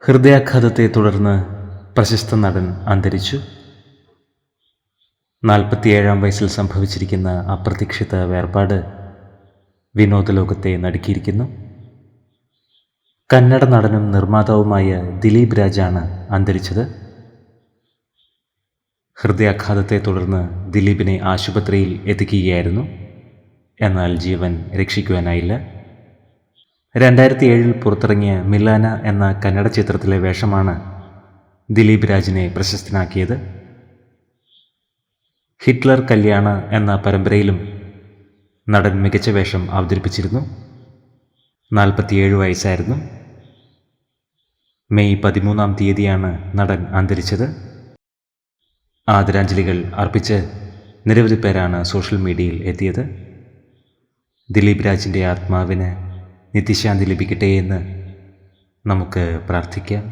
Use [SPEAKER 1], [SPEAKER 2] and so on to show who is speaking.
[SPEAKER 1] ഹൃദയാഘാതത്തെ തുടർന്ന് പ്രശസ്ത നടൻ അന്തരിച്ചു. 47-ാം വയസ്സിൽ സംഭവിച്ചിരിക്കുന്ന അപ്രതീക്ഷിത വേർപാട് വിനോദലോകത്തെ നടുക്കിയിരിക്കുന്നു. കന്നഡ നടനും നിർമ്മാതാവുമായ ദിലീപ് രാജാണ് അന്തരിച്ചത്. ഹൃദയാഘാതത്തെ തുടർന്ന് ദിലീപിനെ ആശുപത്രിയിൽ എത്തിക്കുകയായിരുന്നു. എന്നാൽ ജീവൻ രക്ഷിക്കുവാനായില്ല. 2007 പുറത്തിറങ്ങിയ മിലാന എന്ന കന്നഡ ചിത്രത്തിലെ വേഷമാണ് ദിലീപ് രാജിനെ പ്രശസ്തനാക്കിയത്. ഹിറ്റ്ലർ കല്യാണ എന്ന പരമ്പരയിലും നടൻ മികച്ച വേഷം അവതരിപ്പിച്ചിരുന്നു. 47 വയസ്സായിരുന്നു. മെയ് 13-ാം തീയതിയാണ് നടൻ അന്തരിച്ചത്. ആദരാഞ്ജലികൾ അർപ്പിച്ച് നിരവധി പേരാണ് സോഷ്യൽ മീഡിയയിൽ എത്തിയത്. ദിലീപ് രാജിൻ്റെ ആത്മാവിന് നിത്യശാന്തി ലഭിക്കട്ടെ എന്ന് നമുക്ക് പ്രാർത്ഥിക്കാം.